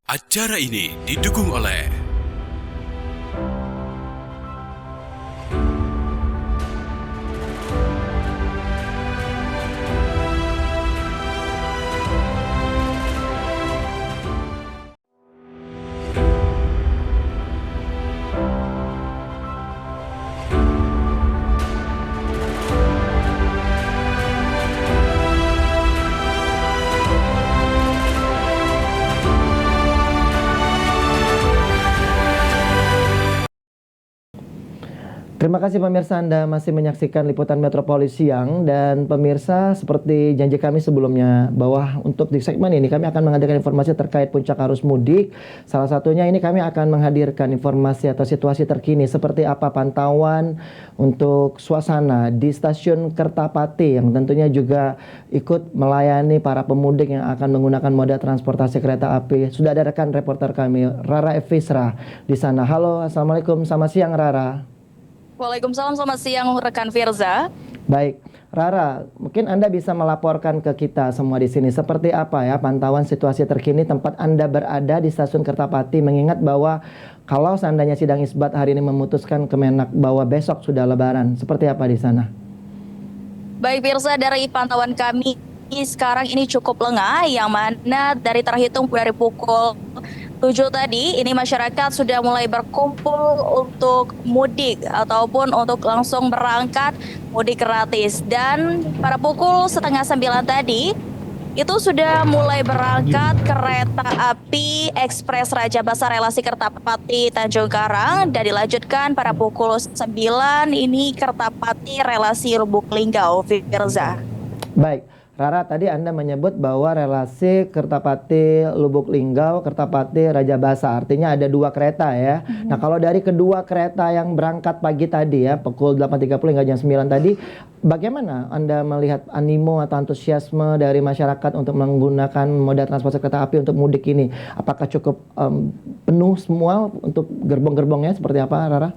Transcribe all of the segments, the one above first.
Acara ini didukung oleh Terima kasih pemirsa, Anda masih menyaksikan Liputan Metropolis Siang. Dan pemirsa, seperti janji kami sebelumnya, bahwa untuk di segmen ini kami akan menghadirkan informasi terkait puncak arus mudik. Salah satunya ini kami akan menghadirkan informasi atau situasi terkini seperti apa pantauan untuk suasana di stasiun Kertapati, yang tentunya juga ikut melayani para pemudik yang akan menggunakan moda transportasi kereta api. Sudah ada rekan reporter kami, Rara Efisra, di sana. Halo, Assalamualaikum, selamat siang Rara. Waalaikumsalam, selamat siang rekan Firza. Baik, Rara, mungkin Anda bisa melaporkan ke kita semua di sini seperti apa ya pantauan situasi terkini tempat Anda berada di stasiun Kertapati, mengingat bahwa kalau seandainya sidang isbat hari ini memutuskan Kemenak bahwa besok sudah Lebaran, seperti apa di sana? Baik Firza, dari pantauan kami sekarang ini cukup lengah, yang mana dari terhitung dari pukul 7 tadi, ini masyarakat sudah mulai berkumpul untuk mudik ataupun untuk langsung berangkat mudik gratis. Dan pada pukul setengah 9 tadi, itu sudah mulai berangkat kereta api ekspres Raja Basah relasi Kertapati Tanjung Karang, dan dilanjutkan pada pukul 9 ini Kertapati relasi Lubuk Linggau, Firza. Baik, Rara, tadi Anda menyebut bahwa relasi Kertapati Lubuk Linggau, Kertapati Raja Basah, artinya ada dua kereta ya. Nah, kalau dari kedua kereta yang berangkat pagi tadi ya, pukul 8.30 hingga jam 9 tadi, bagaimana Anda melihat animo atau antusiasme dari masyarakat untuk menggunakan moda transportasi kereta api untuk mudik ini? Apakah cukup penuh semua untuk gerbong-gerbongnya, seperti apa, Rara?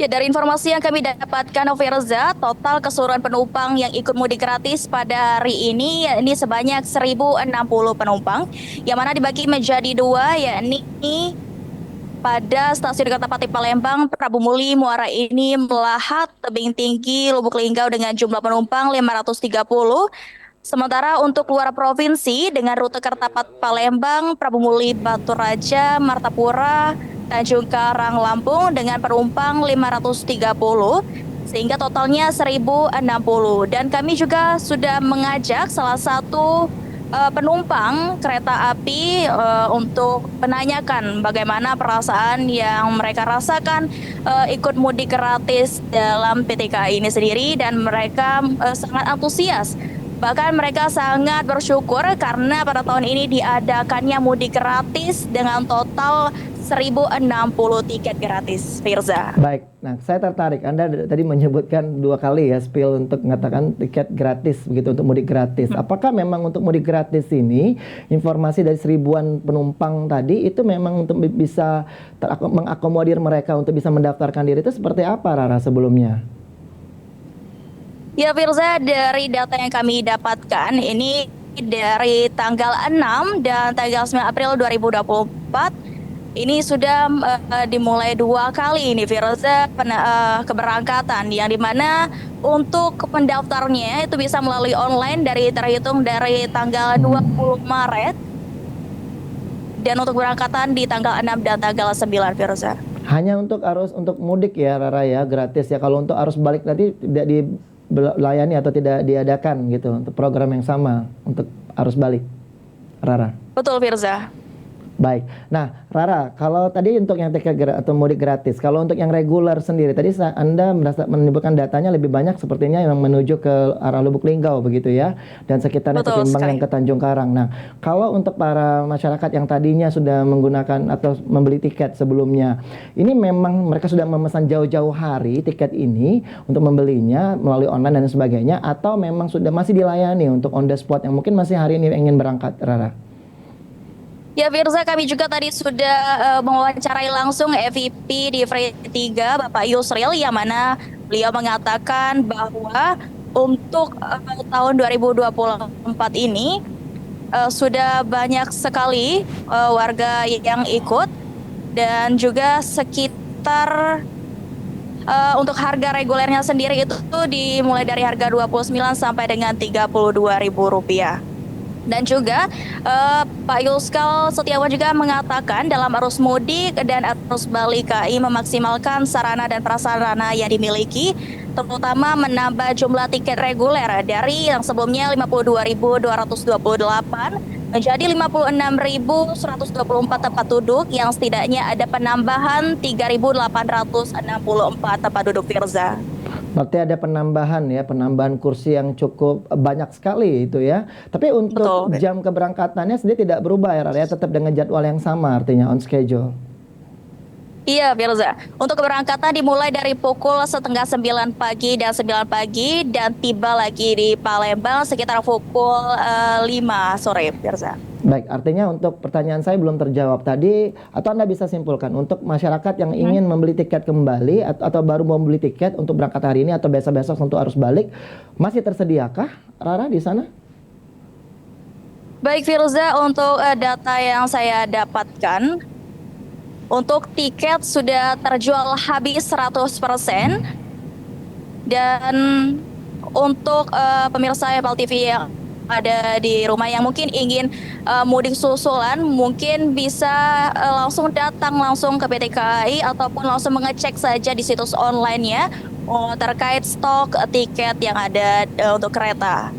Ya, dari informasi yang kami dapatkan, Firza, total keseluruhan penumpang yang ikut mudik gratis pada hari ini sebanyak 1.060 penumpang, yang mana dibagi menjadi dua, yakni pada stasiun Kertapati Palembang, Prabu Muli, Muara ini Melahat, Tebing Tinggi, Lubuk Linggau dengan jumlah penumpang 530. Sementara untuk luar provinsi dengan rute Kertapati Palembang, Prabu Muli, Batu Raja, Martapura, Tanjung Karang, Lampung dengan penumpang 530, sehingga totalnya 1.060. Dan kami juga sudah mengajak salah satu penumpang kereta api untuk menanyakan bagaimana perasaan yang mereka rasakan ikut mudik gratis dalam PTK ini sendiri, dan mereka sangat antusias. Bahkan mereka sangat bersyukur karena pada tahun ini diadakannya mudik gratis dengan total 1.060 tiket gratis, Firza. Baik, nah saya tertarik. Anda tadi menyebutkan dua kali ya spill untuk mengatakan tiket gratis begitu untuk mudik gratis. Apakah memang untuk mudik gratis ini informasi dari 1.000-an penumpang tadi itu memang untuk bisa mengakomodir mereka untuk bisa mendaftarkan diri, itu seperti apa, Rara, sebelumnya? Ya Firza, dari data yang kami dapatkan ini dari tanggal 6 dan tanggal 9 April 2024 ini sudah dimulai dua kali ini Firza keberangkatan, yang dimana untuk pendaftarnya itu bisa melalui online terhitung dari tanggal 20 Maret, dan untuk berangkatan di tanggal 6 dan tanggal 9, Firza. Hanya untuk untuk mudik ya, Rara, ya, gratis ya. Kalau untuk arus balik tadi tidak dilayani atau tidak diadakan gitu untuk program yang sama untuk arus balik, Rara? Betul, Firza. Baik. Nah, Rara, kalau tadi untuk yang tiket atau mudik gratis, kalau untuk yang reguler sendiri, tadi Anda menyebutkan datanya lebih banyak sepertinya yang menuju ke arah Lubuk Linggau begitu ya, dan sekitarnya ketimbang yang ke Tanjung Karang. Nah, kalau untuk para masyarakat yang tadinya sudah menggunakan atau membeli tiket sebelumnya, ini memang mereka sudah memesan jauh-jauh hari tiket ini untuk membelinya melalui online dan sebagainya, atau memang sudah masih dilayani untuk on the spot yang mungkin masih hari ini ingin berangkat, Rara? Ya Firza, kami juga tadi sudah mewawancarai langsung EVP di Free 3, Bapak Yusril, yang mana beliau mengatakan bahwa untuk tahun 2024 ini sudah banyak sekali warga yang ikut, dan juga sekitar untuk harga regulernya sendiri itu dimulai dari harga Rp29 sampai dengan Rp32.000. Dan juga Pak Yuskal Setiawan juga mengatakan dalam arus mudik dan arus balik KAI memaksimalkan sarana dan prasarana yang dimiliki, terutama menambah jumlah tiket reguler dari yang sebelumnya 52.228 menjadi 56.124 tempat duduk, yang setidaknya ada penambahan 3.864 tempat duduk, Firza. Berarti ada penambahan kursi yang cukup banyak sekali itu ya. Tapi untuk Betul. jam keberangkatannya sendiri tidak berubah ya, Rara, ya, tetap dengan jadwal yang sama, artinya on schedule. Iya, Firza. Untuk keberangkatan dimulai dari pukul setengah 9 pagi dan 9 pagi, dan tiba lagi di Palembang sekitar pukul 5 sore, Firza. Baik, artinya untuk pertanyaan saya belum terjawab tadi, atau Anda bisa simpulkan untuk masyarakat yang ingin membeli tiket kembali atau baru mau membeli tiket untuk berangkat hari ini atau besok-besok untuk arus balik, masih tersediakah, Rara, di sana? Baik, Firza, untuk data yang saya dapatkan, untuk tiket sudah terjual habis 100%. Dan untuk pemirsa Apple TV yang ada di rumah yang mungkin ingin mudik susulan, mungkin bisa langsung datang langsung ke PT KAI ataupun langsung mengecek saja di situs online-nya terkait stok tiket yang ada untuk kereta.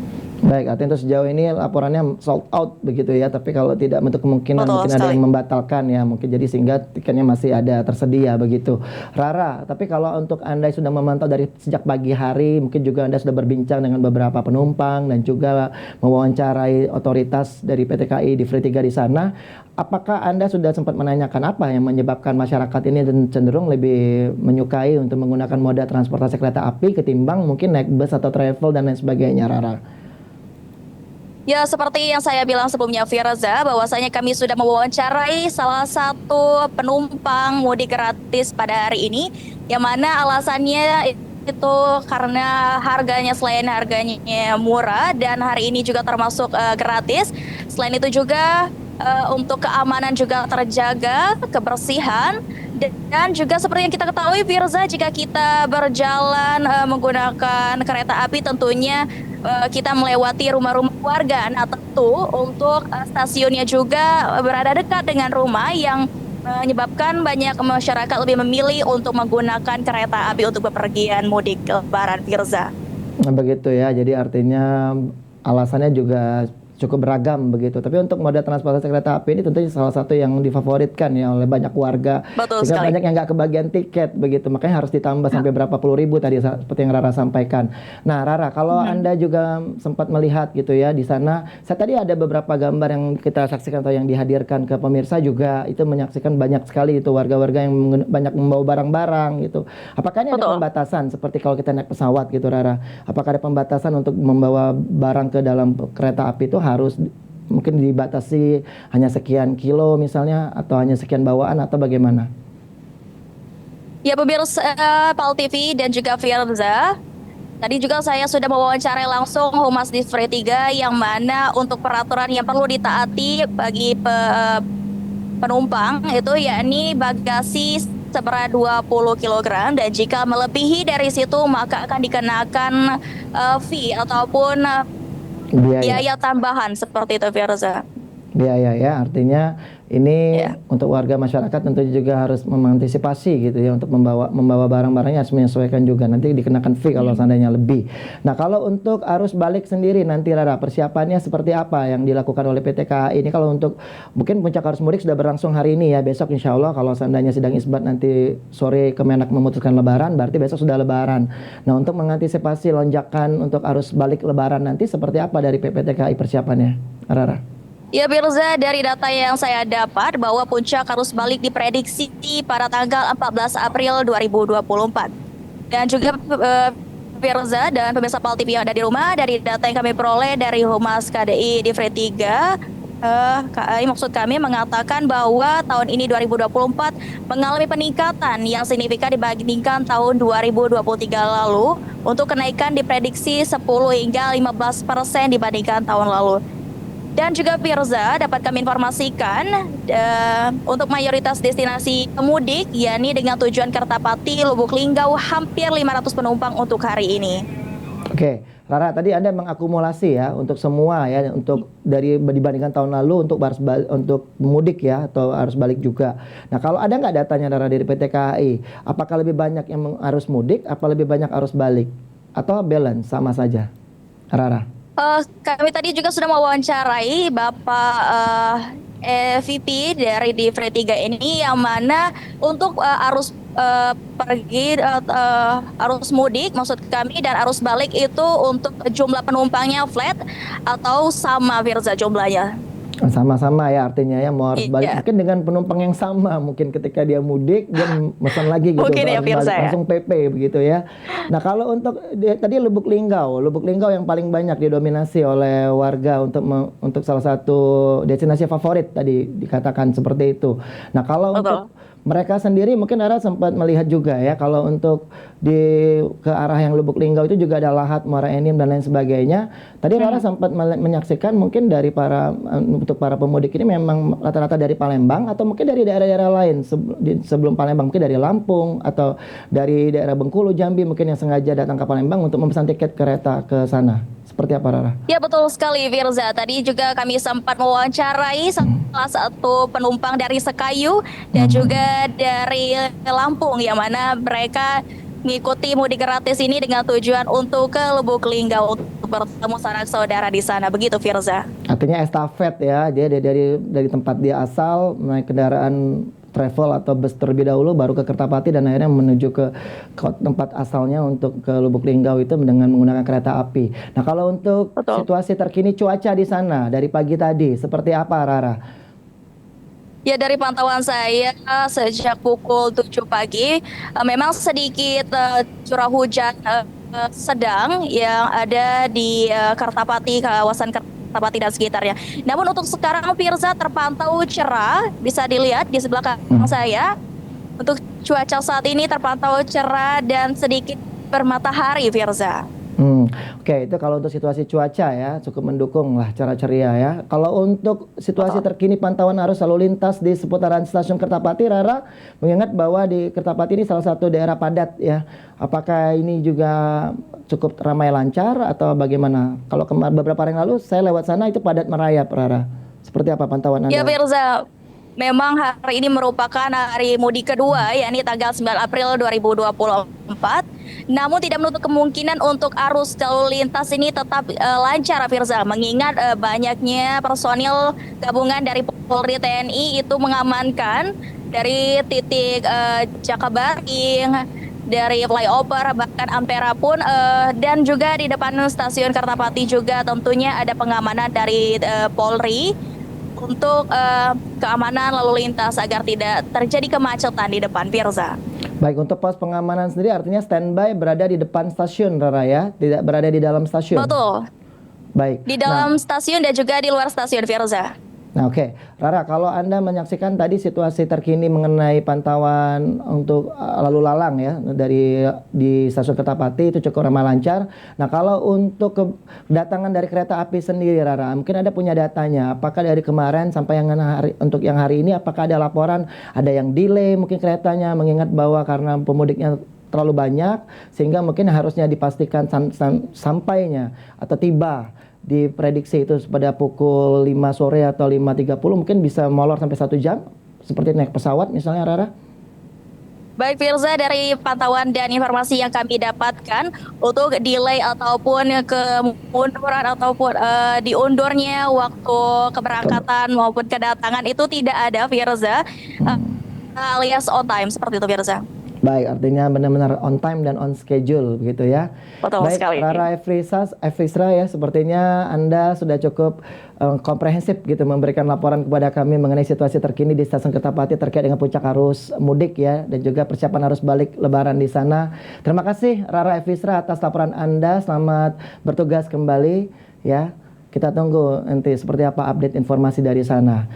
Baik, artinya untuk sejauh ini laporannya sold out begitu ya, tapi kalau tidak untuk kemungkinan Betul mungkin sekali. ada yang membatalkan ya, mungkin jadi sehingga tiketnya masih ada tersedia begitu. Rara, tapi kalau untuk Anda yang sudah memantau dari sejak pagi hari, mungkin juga Anda sudah berbincang dengan beberapa penumpang dan juga mewawancarai otoritas dari PT KAI di Free 3 di sana, apakah Anda sudah sempat menanyakan apa yang menyebabkan masyarakat ini cenderung lebih menyukai untuk menggunakan moda transportasi kereta api ketimbang mungkin naik bus atau travel dan lain sebagainya, Rara? Ya, seperti yang saya bilang sebelumnya, Firza, bahwasanya kami sudah mewawancarai salah satu penumpang mudik gratis pada hari ini, yang mana alasannya itu karena harganya, selain harganya murah dan hari ini juga termasuk gratis. Selain itu juga untuk keamanan juga terjaga, kebersihan, dan juga seperti yang kita ketahui, Firza, jika kita berjalan menggunakan kereta api tentunya kita melewati rumah-rumah warga. Nah, tentu untuk stasiunnya juga berada dekat dengan rumah, yang menyebabkan banyak masyarakat lebih memilih untuk menggunakan kereta api untuk bepergian mudik lebaran, Firza. Nah, begitu ya, jadi artinya alasannya juga cukup beragam begitu. Tapi untuk moda transportasi kereta api ini tentunya salah satu yang difavoritkan ya oleh banyak warga. Betul Sehingga sekali. banyak yang nggak kebagian tiket begitu. Makanya harus ditambah sampai berapa puluh ribu tadi seperti yang Rara sampaikan. Nah, Rara, kalau Anda juga sempat melihat gitu ya di sana, saya tadi ada beberapa gambar yang kita saksikan atau yang dihadirkan ke pemirsa juga, itu menyaksikan banyak sekali itu warga-warga yang banyak membawa barang-barang gitu. Apakah ini ada Betul. pembatasan seperti kalau kita naik pesawat gitu, Rara? Apakah ada pembatasan untuk membawa barang ke dalam kereta api itu harus mungkin dibatasi hanya sekian kilo misalnya, atau hanya sekian bawaan, atau bagaimana? Ya, pemirsa PAL TV dan juga Firza, tadi juga saya sudah mewawancarai langsung Humas di Free 3, yang mana untuk peraturan yang perlu ditaati bagi penumpang itu yakni bagasi seberat 20 kg, dan jika melebihi dari situ maka akan dikenakan fee ataupun biaya tambahan seperti itu, Firza. Biaya ya, artinya ini Ya. untuk warga masyarakat tentu juga harus mengantisipasi gitu ya, untuk membawa barang-barangnya harus menyesuaikan juga, nanti dikenakan fee kalau seandainya lebih. Nah, kalau untuk arus balik sendiri nanti, Rara, persiapannya seperti apa yang dilakukan oleh PT KAI ini? Kalau untuk mungkin puncak arus mudik sudah berlangsung hari ini ya, besok insya Allah kalau seandainya sidang isbat nanti sore Kemenak memutuskan lebaran, berarti besok sudah lebaran. Nah, untuk mengantisipasi lonjakan untuk arus balik lebaran nanti seperti apa dari PT KAI persiapannya, Rara? Ya, Firza, dari data yang saya dapat bahwa puncak arus balik diprediksi pada tanggal 14 April 2024. Dan juga Firza dan pemirsa PAL TV yang ada di rumah, dari data yang kami peroleh dari Humas KDI di Free 3, KAI maksud kami mengatakan bahwa tahun ini 2024 mengalami peningkatan yang signifikan dibandingkan tahun 2023 lalu. Untuk kenaikan diprediksi 10 hingga 15% dibandingkan tahun lalu. Dan juga Firza, dapat kami informasikan untuk mayoritas destinasi pemudik, yakni dengan tujuan Kertapati, Lubuk Linggau, hampir 500 penumpang untuk hari ini. Oke, Rara, tadi Anda mengakumulasi ya untuk semua ya, untuk dari dibandingkan tahun lalu untuk mudik ya atau arus balik juga. Nah, kalau ada nggak datanya Rara dari PT KAI, apakah lebih banyak yang harus mudik, apa lebih banyak arus balik, atau balance sama saja, Rara? Kami tadi juga sudah mewawancarai Bapak VP dari Divre 3 ini, yang mana untuk arus arus mudik maksud kami dan arus balik itu untuk jumlah penumpangnya flat atau sama, Firza, jumlahnya. Sama-sama ya, artinya ya mau harus balik mungkin dengan penumpang yang sama, mungkin ketika dia mudik dia pesan lagi gitu, mungkin ya, Firza, ya? Langsung PP begitu ya. Nah, kalau untuk tadi Lubuk Linggau yang paling banyak didominasi oleh warga untuk salah satu destinasi favorit tadi dikatakan seperti itu. Nah, kalau untuk mereka sendiri mungkin Rara sempat melihat juga ya, kalau untuk ke arah yang Lubuk Linggau itu juga ada Lahat, Muara Enim dan lain sebagainya. Tadi Rara sempat menyaksikan mungkin dari untuk para pemudik ini memang rata-rata dari Palembang atau mungkin dari daerah-daerah lain sebelum Palembang, mungkin dari Lampung atau dari daerah Bengkulu, Jambi mungkin yang sengaja datang ke Palembang untuk memesan tiket kereta ke sana. Seperti apa, Rara? Ya, betul sekali, Firza. Tadi juga kami sempat mewawancarai salah satu penumpang dari Sekayu dan juga dari Lampung, yang mana mereka mengikuti mudik gratis ini dengan tujuan untuk ke Lubuk Linggau untuk bertemu sanak saudara di sana. Begitu, Firza. Artinya estafet ya, dia dari tempat dia asal naik kendaraan travel atau bus terlebih dahulu, baru ke Kertapati dan akhirnya menuju ke tempat asalnya untuk ke Lubuk Linggau itu dengan menggunakan kereta api. Nah, kalau untuk situasi terkini cuaca di sana dari pagi tadi seperti apa, Rara? Ya, dari pantauan saya sejak pukul 7 pagi memang sedikit curah hujan sedang yang ada di Kertapati, kawasan Kertapati dan sekitarnya. Namun untuk sekarang, Firza, terpantau cerah, bisa dilihat di sebelah kanan saya. Untuk cuaca saat ini terpantau cerah dan sedikit bermatahari, Firza. Oke, itu kalau untuk situasi cuaca ya cukup mendukung lah, cara ceria ya. Kalau untuk situasi terkini pantauan arus lalu lintas di seputaran stasiun Kertapati, Rara, mengingat bahwa di Kertapati ini salah satu daerah padat ya. Apakah ini juga cukup ramai lancar atau bagaimana? Kalau beberapa hari yang lalu saya lewat sana itu padat merayap, Rara. Seperti apa pantauan Anda? Ya, Firza, memang hari ini merupakan hari mudik kedua, yakni tanggal 9 April 2024. Namun tidak menutup kemungkinan untuk arus lalu lintas ini tetap lancar, Firza, mengingat banyaknya personil gabungan dari Polri TNI itu mengamankan dari titik Jakabaring, dari flyover, bahkan Ampera pun, dan juga di depan stasiun Kertapati juga tentunya ada pengamanan dari Polri untuk keamanan lalu lintas agar tidak terjadi kemacetan di depan, Firza. Baik, untuk pos pengamanan sendiri artinya standby berada di depan stasiun, Rara ya, tidak berada di dalam stasiun. Betul. Baik. Di dalam stasiun dan juga di luar stasiun, Firza. Nah, oke. Rara, kalau Anda menyaksikan tadi situasi terkini mengenai pantauan untuk lalu lalang ya di stasiun Kertapati itu cukup ramai lancar. Nah, kalau untuk kedatangan dari kereta api sendiri, Rara, mungkin Anda punya datanya. Apakah dari kemarin sampai untuk yang hari ini apakah ada laporan ada yang delay mungkin keretanya, mengingat bahwa karena pemudiknya terlalu banyak sehingga mungkin harusnya dipastikan sampainya atau tiba diprediksi itu pada pukul 5 sore atau 5.30 mungkin bisa molor sampai 1 jam seperti naik pesawat misalnya, Rara? Baik, Firza, dari pantauan dan informasi yang kami dapatkan untuk delay ataupun kemunduran ataupun diundurnya waktu keberangkatan maupun kedatangan itu tidak ada, Firza, alias on time seperti itu, Firza. Baik, artinya benar-benar on time dan on schedule begitu ya. Betul baik, sekali. Rara Efrisra ya, sepertinya Anda sudah cukup komprehensif gitu memberikan laporan kepada kami mengenai situasi terkini di stasiun Kertapati terkait dengan puncak arus mudik ya dan juga persiapan arus balik lebaran di sana. Terima kasih Rara Efrisra atas laporan Anda. Selamat bertugas kembali ya. Kita tunggu nanti seperti apa update informasi dari sana.